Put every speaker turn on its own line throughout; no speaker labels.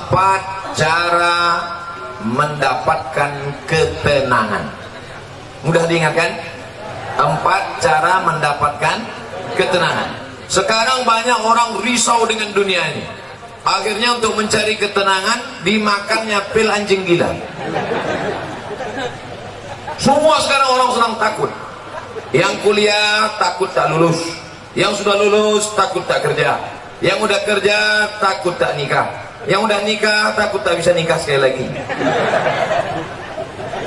4 cara mendapatkan ketenangan. Mudah diingatkan? 4 cara mendapatkan ketenangan. Sekarang banyak orang risau dengan dunia ini. Akhirnya untuk mencari ketenangan dimakannya pil anjing gila. Semua sekarang orang sedang takut. Yang kuliah takut tak lulus, yang sudah lulus takut tak kerja, yang udah kerja takut tak nikah, yang udah nikah takut tak bisa nikah sekali lagi.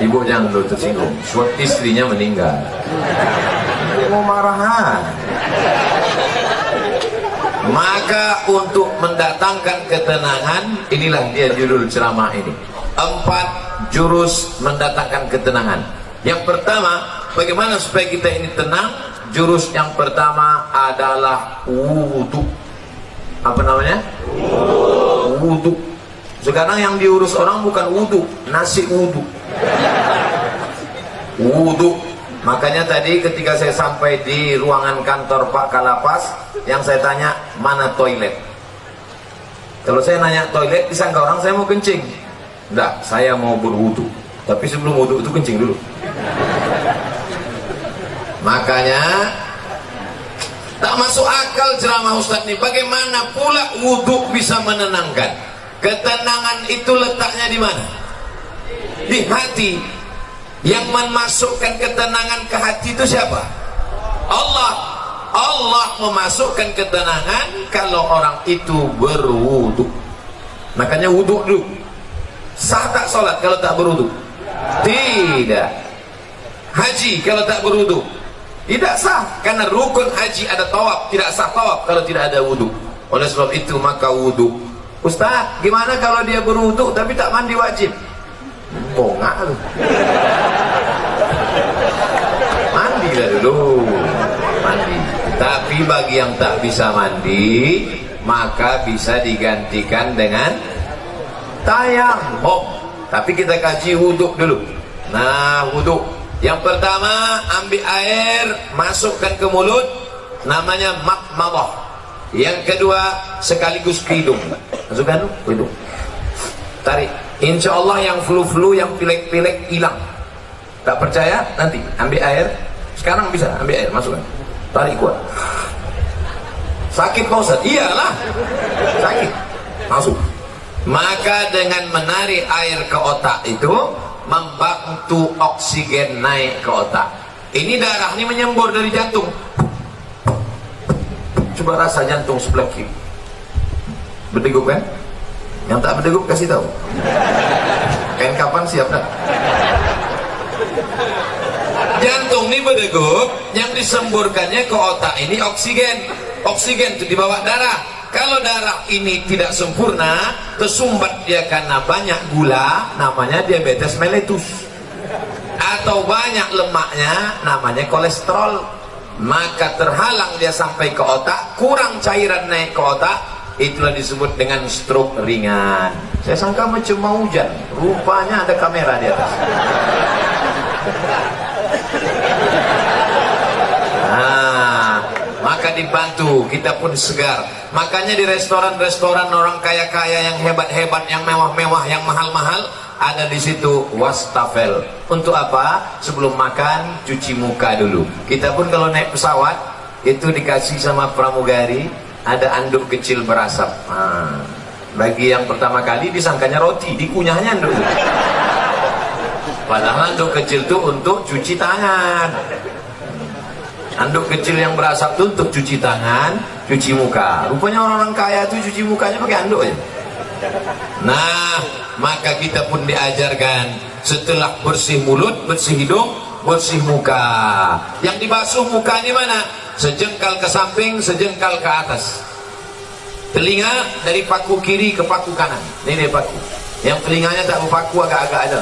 Ibu jangan dulu tersinggung, suatu istrinya meninggal. Dia mau marahan. Maka untuk mendatangkan ketenangan, inilah dia judul ceramah ini. 4 jurus mendatangkan ketenangan. Yang pertama, bagaimana supaya kita ini tenang? Jurus yang pertama adalah wudhu. Apa namanya? Wudhu. Sekarang yang diurus orang bukan wudhu, nasi wudhu. Wudhu. Makanya tadi ketika saya sampai di ruangan kantor Pak Kalapas, yang saya tanya, mana toilet? Kalau saya nanya toilet, disangka orang saya mau kencing. Enggak, saya mau berwudu. Tapi sebelum wudu itu kencing dulu. Makanya tak masuk akal ceramah Ustaz ini. Bagaimana pula wudu bisa menenangkan? Ketenangan itu letaknya di mana? Di hati. Yang memasukkan ketenangan ke hati itu siapa? Allah. Allah memasukkan ketenangan kalau orang itu berwudu. Makanya wudu dulu. Sah tak sholat kalau tak berwudu? Tidak. Haji kalau tak berwudu? Tidak sah. Karena rukun haji ada tawaf, tidak sah tawaf kalau tidak ada wudu. Oleh sebab itu maka wudu. Ustaz, gimana kalau dia berwudu tapi tak mandi wajib? Bongak lu. Mandi lah dulu. Mandi. Tapi bagi yang tak bisa mandi, maka bisa digantikan dengan tayamum. Tapi kita kaji wudhu dulu. Nah, wudhu yang pertama, ambil air, masukkan ke mulut, namanya madmadah. Yang kedua, sekaligus ke hidung. Masukkan ke hidung, tarik. Insya Allah yang flu-flu, yang pilek-pilek hilang. Tak percaya? Nanti ambil air. Sekarang bisa ambil air, masukkan, tarik kuat. Sakit Pak Ustaz? Iyalah, sakit. Masuk. Maka dengan menarik air ke otak itu membantu oksigen naik ke otak. Ini darah ini menyembur dari jantung. Coba rasa jantung sebelah kiri. Berdegup kan? Yang tak berdegup kasih tahu. Kain kapan siap dah? Jantung ini berdegup, yang disemburkannya ke otak ini oksigen. Oksigen itu dibawa darah. Kalau darah ini tidak sempurna, tersumbat dia karena banyak gula, namanya diabetes mellitus. Atau banyak lemaknya, namanya kolesterol. Maka terhalang dia sampai ke otak, kurang cairan naik ke otak, itulah disebut dengan stroke ringan. Saya sangka macam mau hujan, rupanya ada kamera di atas. Maka dibantu, kita pun segar. Makanya di restoran-restoran orang kaya-kaya yang hebat-hebat, yang mewah-mewah, yang mahal-mahal, ada di situ wastafel. Untuk apa? Sebelum makan cuci muka dulu. Kita pun kalau naik pesawat itu dikasih sama pramugari ada anduk kecil berasap. Bagi yang pertama kali disangkanya roti, dikunyahnya anduk. Padahal anduk kecil itu untuk cuci tangan. Anduk kecil yang berasap itu untuk cuci tangan, cuci muka. Rupanya orang-orang kaya itu cuci mukanya pakai anduk aja. Nah, maka kita pun diajarkan setelah bersih mulut, bersih hidung, bersih muka. Yang dibasuh mukanya mana? Sejengkal ke samping, sejengkal ke atas. Telinga dari paku kiri ke paku kanan. Ini dia paku. Yang telinganya tak berpaku, agak-agak ada.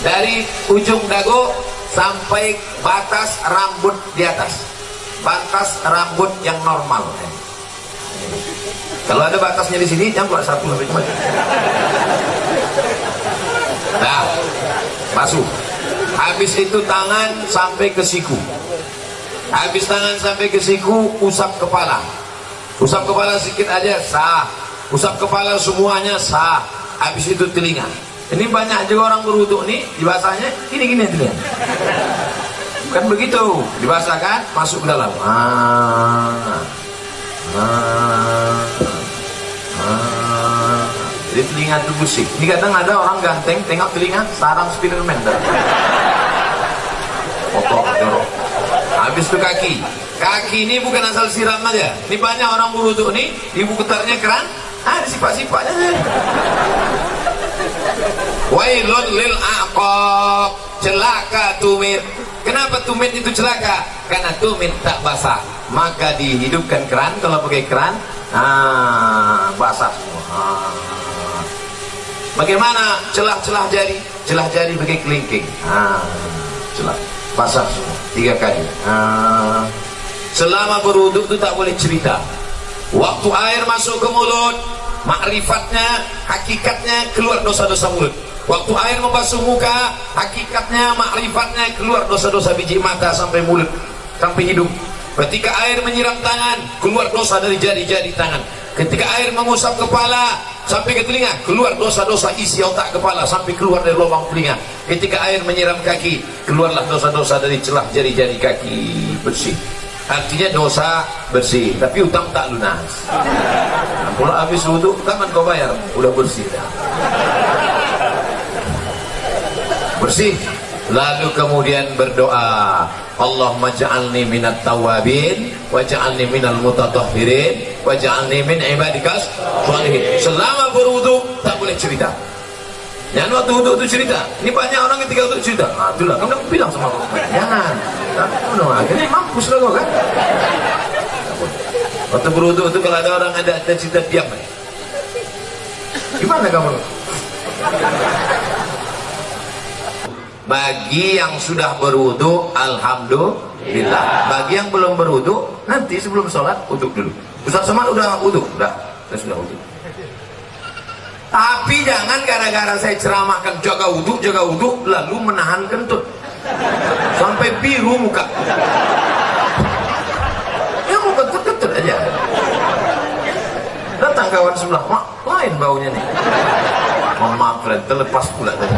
Dari ujung dagu sampai batas rambut di atas. Batas rambut yang normal. Kalau ada batasnya di sini, jangan buat satu sampai kemana. Nah, basuh. Habis itu tangan sampai ke siku. Habis tangan sampai ke siku, usap kepala. Usap kepala sedikit aja, sah. usap kepala semuanya sah. Habis itu telinga. Ini banyak juga orang berwudu nih, dibasahnya gini-gini telinga. Kan begitu, dibasahkan, masuk ke dalam. Jadi telinga itu bersih. Ini kadang ada orang ganteng, tengok telinga, sarang Spiderman. Kotor, jorok. Habis itu kaki. Kaki ini bukan asal siram aja. Ini banyak orang berwudu nih, di putarnya keran, ada sifat-sifatnya. Wailun lil aqab, celaka tumit. Kenapa tumit itu celaka? Karena tumit tak basah. Maka dihidupkan keran, kalau pakai keran, basah semua. Bagaimana celah-celah jari? Celah jari pakai kelingking. Celah, basah semua 3 kali. Selama berwudu itu tak boleh cerita. Waktu air masuk ke mulut, makrifatnya, hakikatnya keluar dosa-dosa mulut. Waktu air membasuh muka, hakikatnya, makrifatnya keluar dosa-dosa biji mata sampai mulut, sampai hidung. Ketika air menyiram tangan, keluar dosa dari jari-jari tangan. Ketika air mengusap kepala sampai ke telinga, keluar dosa-dosa isi otak kepala sampai keluar dari lubang telinga. Ketika air menyiram kaki, keluarlah dosa-dosa dari celah jari-jari kaki, bersih. Artinya dosa bersih, tapi utang tak lunas. Nah, pula habis wudu, kapan kau bayar? Udah bersih dah. Bersih. Lalu kemudian berdoa, Allahumma ja'alni minat tawabin wa ja'alni minal mutatahhirin wa ja'alni min ibadikas sholihin. Selama berwudu tak boleh cerita. Jangan waktu wudu itu cerita. Ini banyak orang ketika wudu cerita. Itulah, kamu udah bilang sama aku. Jangan. Akhirnya mampus lah kau kan. Waktu berwudu itu kalau ada orang ada cerita, diam. Gimana kamu? Bagi yang sudah berwudu, alhamdulillah. Bagi yang belum berwudu, nanti sebelum sholat wudu dulu. Ustaz Somad udah wudu, sudah wudu. Tapi jangan gara-gara saya ceramahkan jaga wudu, lalu menahan kentut sampai biru muka. Ya mau kentut-kentut aja. Datang kawan sebelah, mak, lain baunya nih. Mohon maaf, friend, terlepas pula tadi.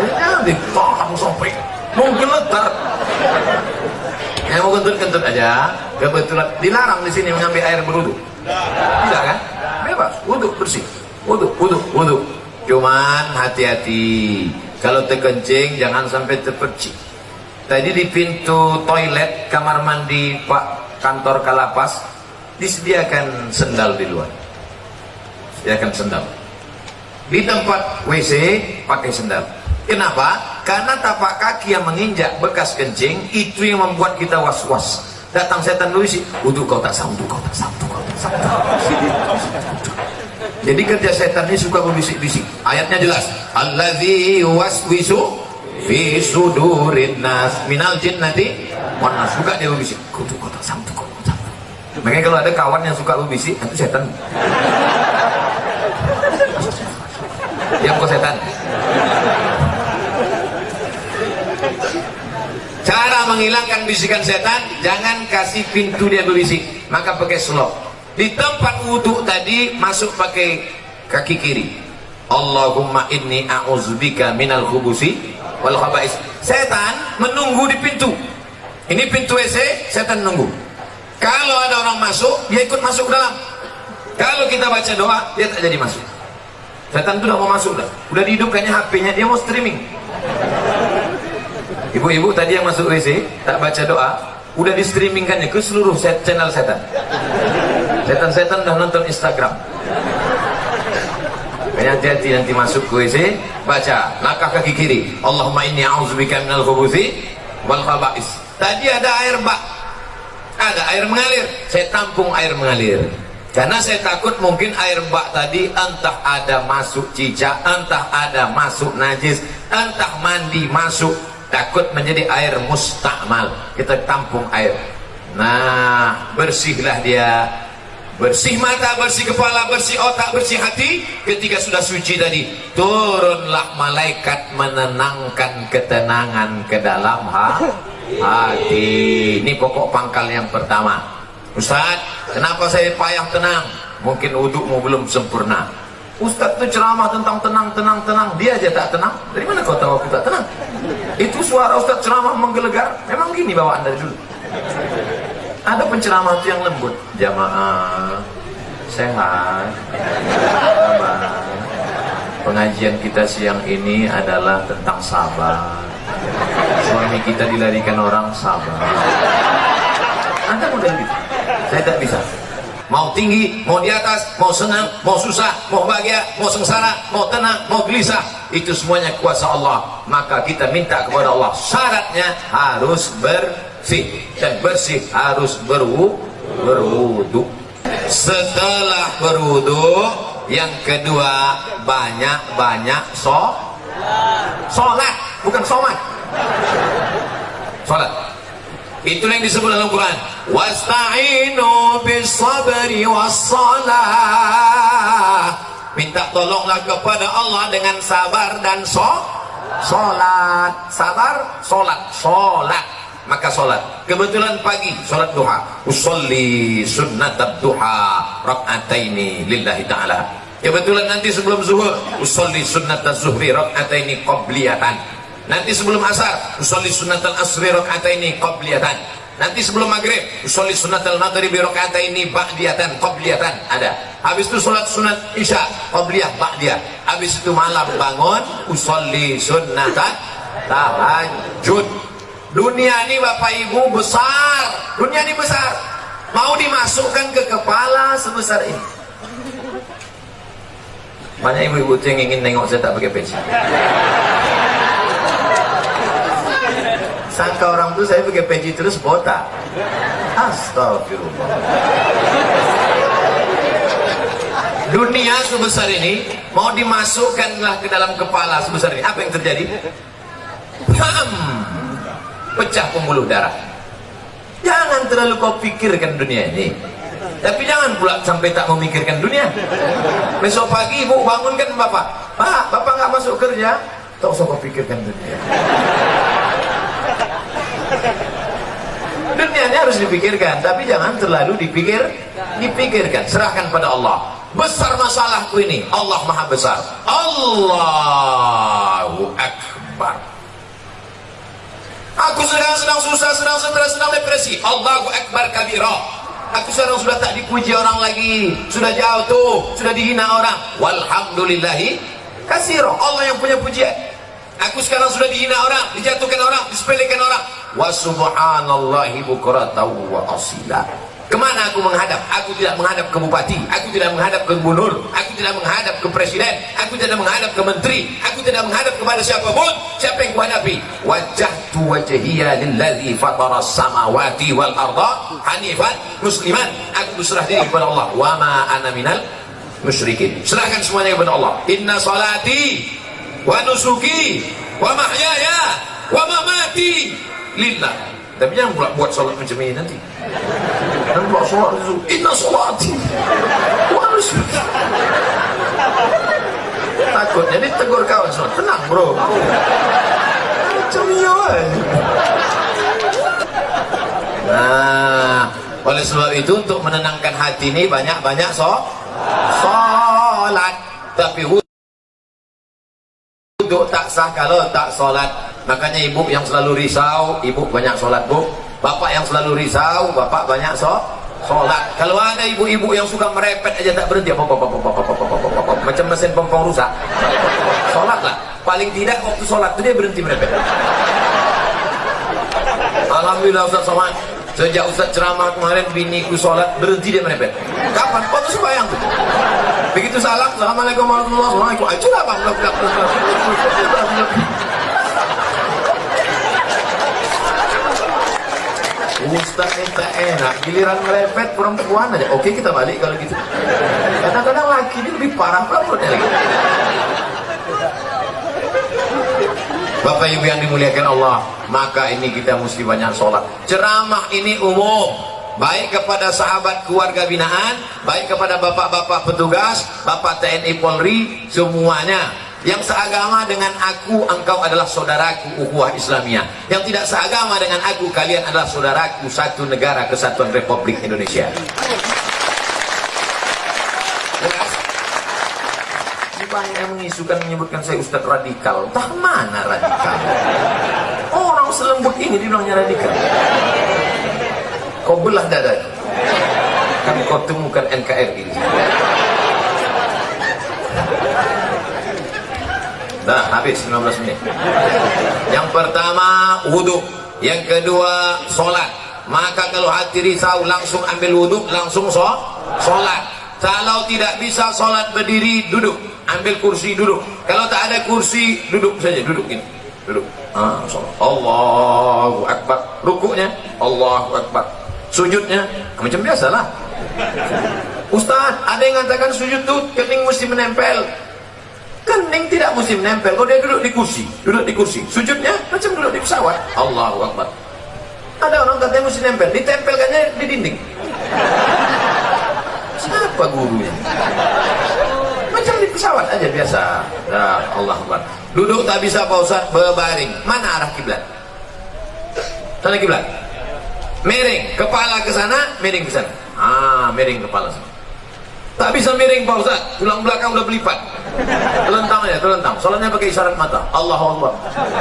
Jangan ditahan sampai mungkin letar. Ya mau kentut-kentut aja. Kebetulan dilarang di sini mengambil air berwudu. Tidak kan? Bebas, wudu bersih. Wudu. Cuman hati-hati. Kalau terkencing jangan sampai terpercik. Tadi di pintu toilet kamar mandi Pak kantor Kalapas disediakan sendal di luar. Sediakan sendal. Di tempat WC pakai sendal. Kenapa? Karena tapak kaki yang menginjak bekas kencing itu yang membuat kita was-was. Datang setan berisi, wudu kau tak sah, wudu kau tak sah. Jadi kerja setan ini suka berbisik-bisik. Ayatnya jelas, allazi waswisu fi sudurin nas minal jinnati wan nas. Suka dia berbisik, wudu kau tak sah, wudu kau tak sah. Makanya kalau ada kawan yang suka berbisik, itu setan. Yang kau setan. Cara menghilangkan bisikan setan, jangan kasih pintu dia berbisik, maka pakai slop. Di tempat wudhu tadi masuk pakai kaki kiri. Allahumma inni a'udzubika minal khubusi wal khaba'is. Setan menunggu di pintu. Ini pintu WC, setan nunggu. Kalau ada orang masuk, dia ikut masuk ke dalam. Kalau kita baca doa, dia tak jadi masuk. Setan itu udah mau masuk dah. Udah dihidupkannya HP-nya, dia mau streaming. Ibu-ibu tadi yang masuk WC tak baca doa, udah di streamingkannya ke seluruh channel setan. Setan-setan udah nonton Instagram. Hati-hati nanti masuk ke WC, baca langkah kaki kiri, Allahumma inni a'udzubika minal khubuthi wal khaba'is. Tadi ada air bak, ada air mengalir, saya tampung air mengalir. Karena saya takut mungkin air bak tadi entah ada masuk cicak, entah ada masuk najis, entah mandi masuk, takut menjadi air mustakmal. Kita tampung air. Nah, bersihlah dia. Bersih mata, bersih kepala, bersih otak, bersih hati. Ketika sudah suci tadi, turunlah malaikat menenangkan ketenangan ke dalam hati. Ini pokok pangkal yang pertama. Ustaz, kenapa saya payah tenang? Mungkin wudukmu belum sempurna. Ustaz itu ceramah tentang tenang, dia aja tak tenang. Dari mana kau tahu aku tak tenang? Itu suara Ustaz ceramah menggelegar. Memang gini bawaan dari dulu. Ada penceramah itu yang lembut. Jamaah sehat, sabar. Pengajian kita siang ini adalah tentang sabar. Suami kita dilarikan orang, sabar. Anda model gitu. Saya tak bisa. Mau tinggi, mau di atas, mau senang, mau susah, mau bahagia, mau sengsara, mau tenang, mau gelisah, itu semuanya kuasa Allah. Maka kita minta kepada Allah, syaratnya harus bersih, dan bersih harus berwudu. Setelah berwudu, yang kedua banyak-banyak sholat, bukan sholat. Sholat. Itulah yang disebut dalam Quran. Wasta'inu bis-sabri was-salah. Minta tolonglah kepada Allah dengan sabar dan sholat. Sabar, sholat. Maka sholat. Kebetulan pagi sholat duha. Usolli sunnatab duha rak'ataini lillahi ta'ala. Kebetulan nanti sebelum zuhur usolli sunnatal zuhri rak'ataini qabliyatan. Nanti sebelum asar usolli sunnatal asri rak'ataini qabliyatan. Nanti sebelum maghrib usolli sunnatal maghribi rak'ataini ba'diyatan qabliyatan. Ada. Habis itu sholat sunat isya qabliyah ba'diyah. Habis itu malam bangun usolli sunnatal tahajud. Dunia ini Bapak Ibu besar. Dunia ini besar. Mau dimasukkan ke kepala sebesar ini. Banyak ibu-ibu yang ingin nengok saya tak pakai peci. Sangka orang tuh saya pakai peci terus botak. Astagfirullah. Dunia sebesar ini mau dimasukkanlah ke dalam kepala sebesar ini. Apa yang terjadi? Pecah pembuluh darah. Jangan terlalu kau pikirkan dunia ini, tapi jangan pula sampai tak memikirkan dunia. Besok pagi ibu bangunkan bapak, Pak, bapak nggak masuk kerja, tak usah kau pikirkan dunia. Dunia ini harus dipikirkan, tapi jangan terlalu dipikirkan. Serahkan pada Allah. Besar masalahku ini, Allah maha besar. Allahu Akbar. Aku sedang susah, sedang stres, sedang depresi. Allahu Akbar kabira. Aku sekarang sudah tak dipuji orang lagi, sudah jauh tuh, sudah dihina orang. Walhamdulillahi katsira. Allah yang punya pujian. Aku sekarang sudah dihina orang, dijatuhkan orang, disepelekan orang. Wa subhanallahi bukratan wa asila. Kemana aku menghadap? Aku tidak menghadap ke bupati, aku tidak menghadap ke gubernur, aku tidak menghadap ke presiden, aku tidak menghadap ke menteri, aku tidak menghadap kepada siapapun. Siapa yang kuhadapi? Wajjahtu wajhiya lillazi fatara samawati wal arda hanifan musliman. Aku berserah diri kepada Allah. Wa ma ana minal musyrikin. Serahkan semuanya kepada Allah. Inna salati wa nusuki wa mahyaya wa mamati lillah. Tapi jangan pula buat sholat macam ini nanti. Dan buat sholat itu inna sholati wa nusuki. Takutnya ditegur kawan sholat. Tenang bro, macam iya. Nah, oleh sebab itu untuk menenangkan hati ini banyak-banyak sholat. Tapi wudhu tak sah kalau tak sholat. Makanya ibu yang selalu risau, ibu banyak sholat bu. Bapak yang selalu risau, bapak banyak sholat. Kalau ada ibu-ibu yang suka merepet aja tak berhenti, macam mesin pompong rusak, sholatlah. Paling tidak waktu sholat itu dia berhenti merepet. Alhamdulillah Ustaz Somad, sejak Ustaz ceramah kemarin biniku sholat berhenti dia merepet. Kapan? Waktu sembahyang tuh. Begitu salam, assalamualaikum warahmatullahi wabarakatuh. Itulah bang. Ustaz minta enak, giliran merepet perempuan aja. Oke, kita balik kalau gitu. Kadang-kadang laki ini lebih parah perempuan lagi. Bapak Ibu yang dimuliakan Allah, maka ini kita mesti banyak sholat. Ceramah ini umum, baik kepada sahabat keluarga binaan, baik kepada bapak-bapak petugas, bapak TNI Polri, semuanya. Yang seagama dengan aku, engkau adalah saudaraku, ukhuwah Islamiyah. Yang tidak seagama dengan aku, kalian adalah saudaraku, satu negara kesatuan Republik Indonesia. Jelas? Banyak yang mengisukan, menyebutkan saya Ustadz radikal. Entah mana radikal? Orang selembut ini dibilangnya radikal. Kau belah dada, kan kau temukan NKRI. Dah habis 15 menit. Yang pertama wudhu, yang kedua sholat. Maka kalau hati risau langsung ambil wudhu, langsung sholat. Kalau tidak bisa sholat berdiri, duduk, ambil kursi, duduk. Kalau tak ada kursi, duduk saja, duduk ini, duduk. Sholat. Allahu Akbar. Rukuknya Allahu Akbar. Sujudnya macam biasalah. Ustaz, ada yang mengatakan sujud tuh kening mesti menempel. Kening tidak mesti menempel. Kalau dia duduk di kursi, duduk di kursi. Sujudnya macam duduk di pesawat. Allahu Akbar. Ada orang katanya mesti nempel, ditempelkannya di dinding. Siapa gurunya? Macam di pesawat aja biasa. Ya, Allahu Akbar. Duduk tak bisa Pak Ustaz, berbaring. Mana arah kiblat? Sana kiblat. Miring kepala ke sana, miring ke sana. Miring kepala sana. Tak bisa miring Pak Ustaz, tulang belakang udah berlipat. Telentang aja, telentang. Soalnya pakai isyarat mata. Allahu Akbar.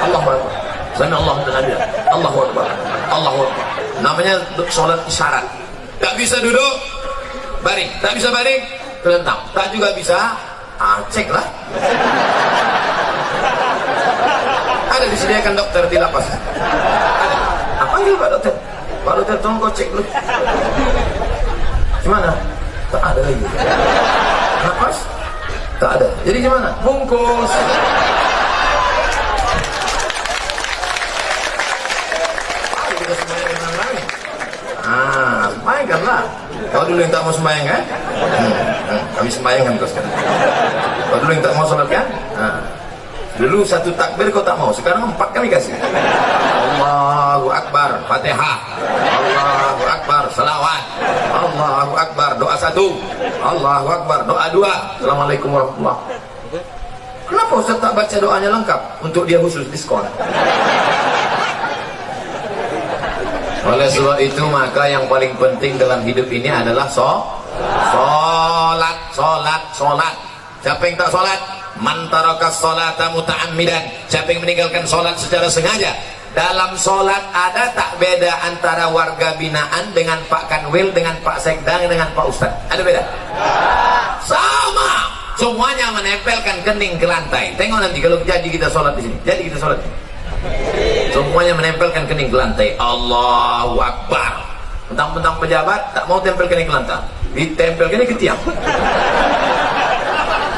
Allahu Akbar. Sami Allahu liman. Allahu Akbar. Allahu Akbar. Namanya salat isyarat. Tak bisa duduk, baring. Tak bisa baring, telentang. Tak juga bisa, cek lah. Ada disediakan dokter di lapas. Ada. Panggil Pak Dokter. Pak Dokter, tolong kau cek dulu. Gimana? Tak ada lagi. Nafas? Tak ada. Jadi gimana? Bungkus. Kita sembahyang dengan lain. Sembahyangkanlah. Kau dulu yang tak mau sembahyang kan? Kami sembahyangkan kau sekarang. Kau dulu yang tak mau sholat kan? Dulu satu takbir kau tak mau, sekarang 4 kali kasih. Allahu Akbar, Fatihah. Allahu Akbar, salawat. Allahu Akbar, doa 1. Allahu Akbar, doa 2. Assalamualaikum warahmatullahi wabarakatuh. Kenapa Ustaz tak baca doanya lengkap? Untuk dia khusus diskon. Oleh sebab itu maka yang paling penting dalam hidup ini adalah sholat. Siapa yang tak sholat? Man taraka sholata muta'ammidan. Siapa yang meninggalkan sholat secara sengaja. Dalam sholat ada tak beda antara warga binaan dengan Pak Kanwil, dengan Pak Sekda, dengan Pak Ustad? Ada beda? Sama. Semuanya menempelkan kening ke lantai. Tengok nanti kalau jadi kita sholat di sini. Jadi kita sholat. Semuanya menempelkan kening ke lantai. Allahu Akbar. Mentang-mentang pejabat tak mau tempel kening ke lantai. Ditempel kening ke tiang.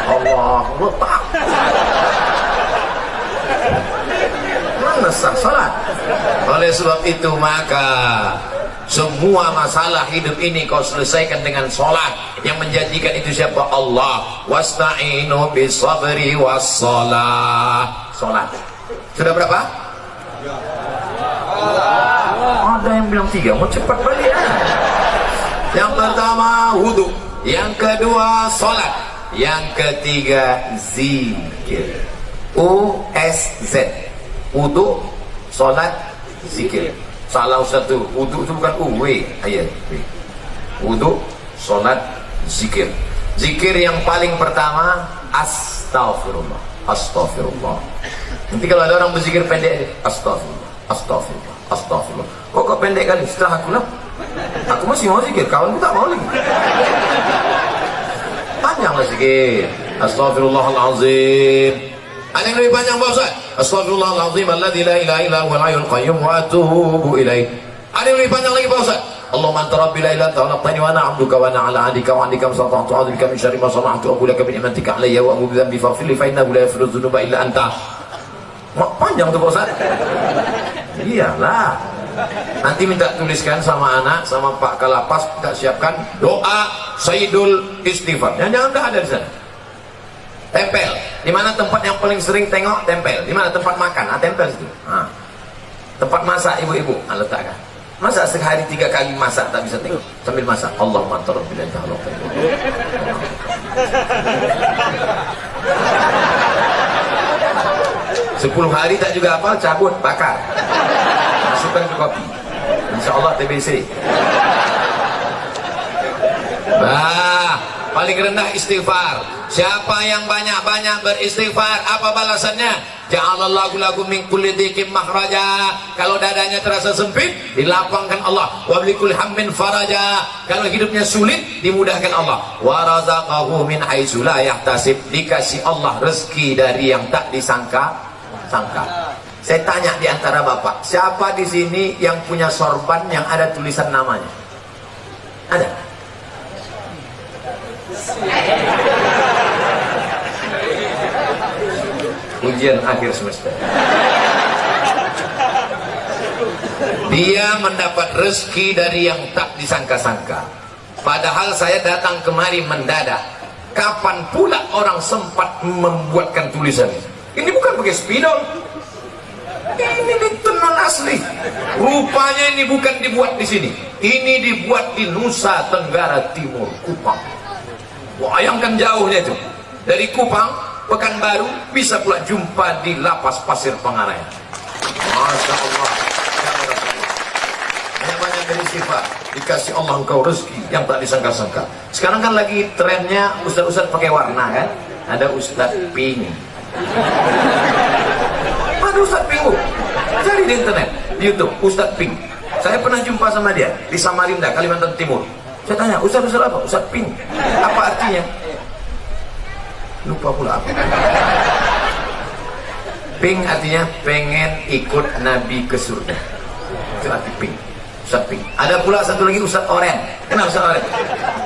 Allahu Akbar. Mana sah salat? Oleh sebab itu maka semua masalah hidup ini kau selesaikan dengan salat. Yang menjanjikan itu siapa? Allah. Wasta'inu bisabri wassalah. Salat. Sudah berapa? Ada yang bilang 3. Mau cepat balik ya. Yang pertama wudu, yang kedua salat, yang ketiga zikir. USZ. Wudu, salat, zikir. Salah satu. Wudu itu bukan W, ayat. Wudu, salat, zikir. Zikir yang paling pertama astaghfirullah. Astaghfirullah. Nanti kalau ada orang berzikir pendek, astaghfirullah, astaghfirullah, astaghfirullah. Kok pendek kali? Setelah aku lah. Aku masih mau zikir, kawanku tak mau lagi. Panjanglah zikir. Astaghfirullahalazim. Ada yang lebih panjang Pak Ustaz? Astaghfirullahalazim alladzi la ilaha illa huwal hayyul qayyum wa atubu ilaih. Ada yang lebih panjang lagi Pak Ustaz? Allahumma anta rabbi la ilaha illa anta khalaqtani wa ana 'abduka wa ana 'ala 'ahdika wa 'indika masata'tu a'udzu bika min syarri ma sana'tu aqulu laka bi ni'matika 'alayya wa a'udzu bi faghfir li fa innahu la yaghfiru dzunuba illa anta. Panjang tuh Pak Ustaz. Iyalah. Nanti minta tuliskan sama anak, sama Pak Kalapas, kita siapkan doa Sayyidul Istighfar. Jangan dah ada di sana. Tempel. Di mana tempat yang paling sering tengok? Tempel. Di mana tempat makan? Tempel situ. Tempat masak ibu-ibu, letakkan. Masa sehari 3 kali masak tak bisa tengok? Sambil masak. Allahumma anta rabbi la ilaha illa anta. 10 hari tak juga hafal, cabut, bakar, masukkan ke kopi, insya Allah TBC. Nah, paling rendah istighfar. Siapa yang banyak-banyak beristighfar, apa balasannya? Ja'alallahu lakum min kulli dhiqin makhraja. Kalau dadanya terasa sempit, dilapangkan Allah. Wa bikulli hammin faraja. Kalau hidupnya sulit, dimudahkan Allah. Wa razaqahu min haitsu la yahtasib. Dikasih Allah rezeki dari yang tak disangka-sangka. Saya tanya di antara Bapak, siapa di sini yang punya sorban yang ada tulisan namanya? Ada? Ujian akhir semester. Dia mendapat rezeki dari yang tak disangka-sangka. Padahal saya datang kemari mendadak. Kapan pula orang sempat membuatkan tulisan? Ini bukan pakai spidol. Ini ditenun asli. Rupanya ini bukan dibuat di sini. Ini dibuat di Nusa Tenggara Timur, Kupang. Bayangkan jauhnya itu. Dari Kupang, Pekanbaru, bisa pula jumpa di Lapas Pasir Pangarayan. Masya Allah. Banyak-banyak dari sifat. Dikasih Allah engkau rezeki yang tak disangka-sangka. Sekarang kan lagi trennya ustaz-ustaz pakai warna kan. Ada Ustaz Pink. Ada Ustaz Pink. Cari di internet, di YouTube, Ustaz Pink. Saya pernah jumpa sama dia di Samarinda, Kalimantan Timur. Saya tanya, Ustaz apa? Ustaz Pink. Apa artinya? Lupa pula apa. Pink artinya pengen ikut Nabi ke surga. Itu arti Pink. Ustaz Pink. Ada pula satu lagi Ustaz Oren. Kenapa Ustaz Oren?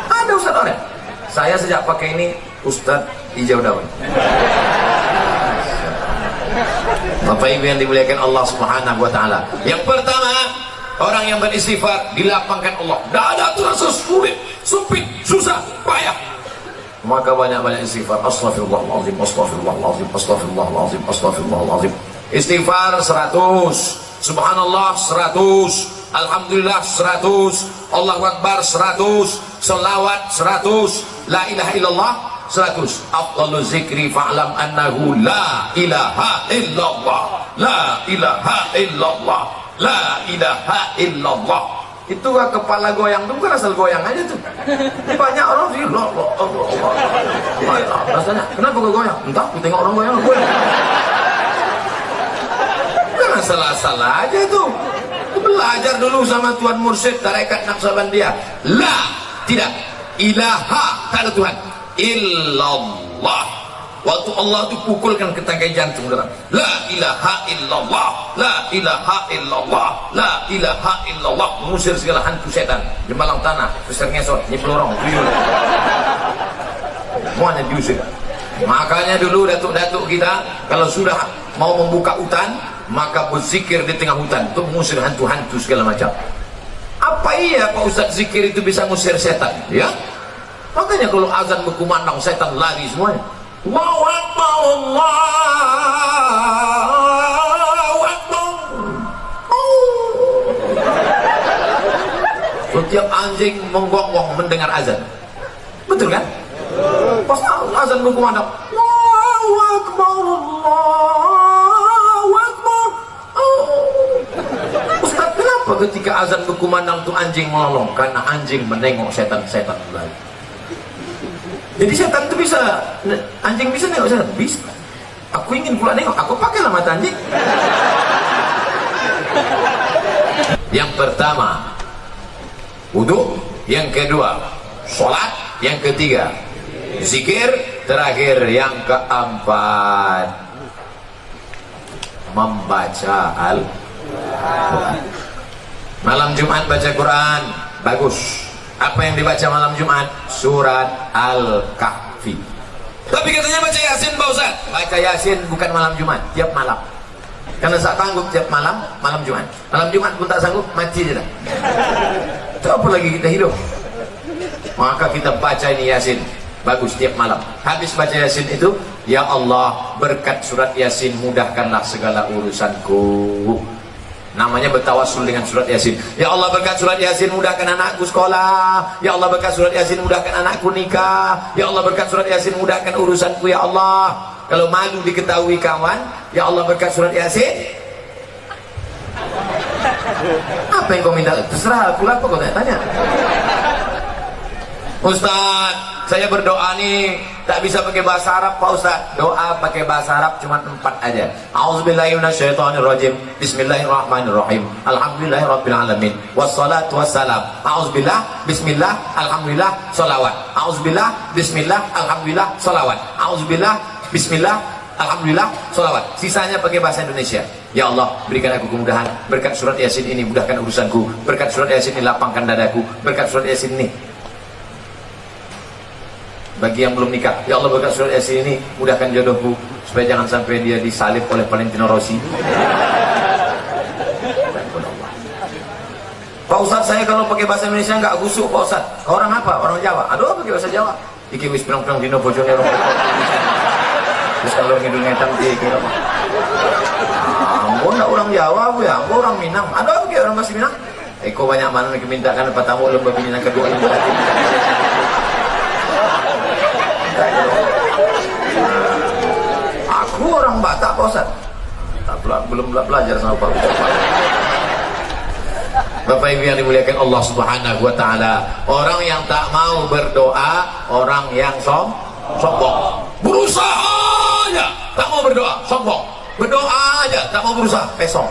Ada Ustaz Oren. Saya sejak pakai ini Ustaz Hijau Daun. Bapak Ibu yang dimuliakan Allah Subhanahu wa taala. Yang pertama, orang yang beristighfar dilapangkan Allah. Dada terasa sulit, sempit, susah, payah. Maka banyak-banyak istighfar. Astaghfirullahaladzim, astaghfirullahaladzim, astaghfirullahaladzim, astaghfirullahaladzim. Istighfar 100, subhanallah 100, alhamdulillah 100, Allahu Akbar 100, selawat 100, la ilaha illallah 100. Afdalu zikri fa'lam annahu la ilaha illallah, la ilaha illallah, la ilaha illallah. Itu kepala goyang, itu bukan asal goyang aja tuh. Banyak orang sih, Allah. Rasanya, kenapa kau goyang? Entah, aku tengok orang goyang. Bukan asal-asal aja tuh. Belajar dulu sama Tuan Mursyid Tarekat Naqsabandiyah. La, tidak. Ilaha, tak ada Tuhan. Illallah. Waktu Allah itu pukulkan ke tangkai jantung dalam. La ilaha illallah, la ilaha illallah, la ilaha illallah. Mengusir segala hantu setan, jembalang tanah, besar ngesot, nyepelorong, tuyul. Semuanya diusir. Makanya dulu datuk-datuk kita kalau sudah mau membuka hutan, maka berzikir di tengah hutan untuk mengusir hantu-hantu segala macam. Apa iya Pak Ustaz zikir itu bisa mengusir setan? Ya. Makanya kalau azan berkumandang setan lari semuanya. Allahu Akbar, Allahu Akbar. Setiap anjing menggonggong mendengar azan. Betul kan? Pas azan berkumandang, Allahu Akbar, Allahu Akbar. Ustaz, kenapa ketika azan berkumandang itu anjing melolong? Karena anjing menengok setan-setan lagi. Jadi setan itu bisa, anjing bisa nengok setan? Bisa. Aku ingin pula nengok, aku pakailah mata anjing. Yang pertama, wudu. Yang kedua, sholat. Yang ketiga, zikir. Terakhir, yang keempat, membaca Al-Quran. Malam Jumat baca Quran, bagus. Apa yang dibaca malam Jumat? Surat Al-Kahfi. Tapi katanya baca Yasin Pak Ustaz. Baca Yasin bukan malam Jumat, tiap malam. Karena tak sanggup tiap malam, malam Jumat. Malam Jumat pun tak sanggup, mati je dah. Itu apa lagi kita hidup? Maka kita baca ini Yasin. Bagus tiap malam. Habis baca Yasin itu, ya Allah, berkat surat Yasin mudahkanlah segala urusanku. Namanya bertawassul dengan surat Yasin. Ya Allah, berkat surat Yasin mudahkan anakku sekolah. Ya Allah, berkat surat Yasin mudahkan anakku nikah. Ya Allah, berkat surat Yasin mudahkan urusanku ya Allah. Kalau malu diketahui kawan, ya Allah berkat surat Yasin. Apa yang kau minta? Terserah aku lah, apa kau tanya. Ustaz, saya berdoa nih tak bisa pakai bahasa Arab Pak Ustaz. Doa pakai bahasa Arab cuma 4 aja. A'udzubillahi minasyaitonirrajim. Bismillahirrahmanirrahim. Alhamdulillahirabbil alamin. Wassalatu wassalam. A'udzubillah, bismillah, alhamdulillah, shalawat. A'udzubillah, bismillah, alhamdulillah, shalawat. A'udzubillah, bismillah, alhamdulillah, sholawat. Sisanya pakai bahasa Indonesia. Ya Allah, berikan aku kemudahan. Berkat surat Yasin ini mudahkan urusanku. Berkat surat Yasin ini lapangkan dadaku. Berkat surat Yasin ini. Bagi yang belum nikah, ya Allah berkat surat Yasin ini mudahkan jodohku supaya jangan sampai dia disalib oleh Valentino Rossi. Pak Ustaz, saya kalau pakai bahasa Indonesia nggak gusuk Pak Ustaz. Orang apa? Orang Jawa. Aduh, pakai bahasa Jawa. Iki wis pirang-pirang dino bojone orang. Terus kalau ngidul ngetam iki apa? Ampun, orang Jawa bu ya, ampun orang Minang. Aduh, pakai orang bahasa Minang. Eko banyak mana yang mintakan apa tamu lomba bini kedua ini. Aku orang Batak Pak Ustaz. Belum belajar sama Pak Ustaz. Bapak Ibu yang dimuliakan Allah Subhanahu wa taala, orang yang tak mau berdoa, orang yang sombong. Berusaha aja tak mau berdoa, sombong. Berdoa aja tak mau berusaha, pesong.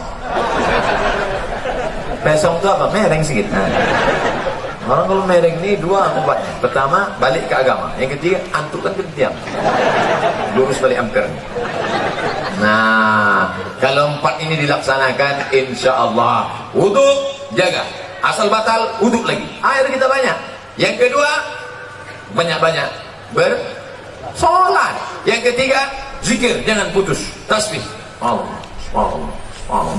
Pesong itu apa? Mereng sedikit. Orang kalau mereng ini 2 obatnya. Pertama, balik ke agama. Yang ketiga, antuk kan ketiam. Lurus balik ampere. Nah, kalau 4 ini dilaksanakan, insya Allah wudu jaga. Asal batal, wudu lagi. Air kita banyak. Yang kedua, banyak-banyak bersolat. Yang ketiga, zikir, jangan putus. Tasbih. Allah, Allah, Allah.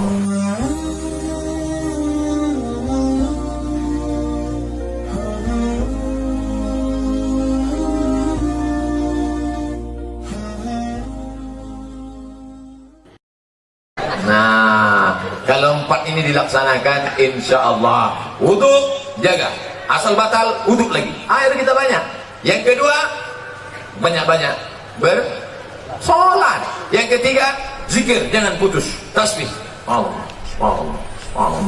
Nah, kalau 4 ini dilaksanakan, insya Allah wudu jaga. Asal batal, wudu lagi. Air kita banyak. Yang kedua, banyak-banyak bersolat. Yang ketiga, zikir, jangan putus. Tasbih. Allah, Allah, Allah.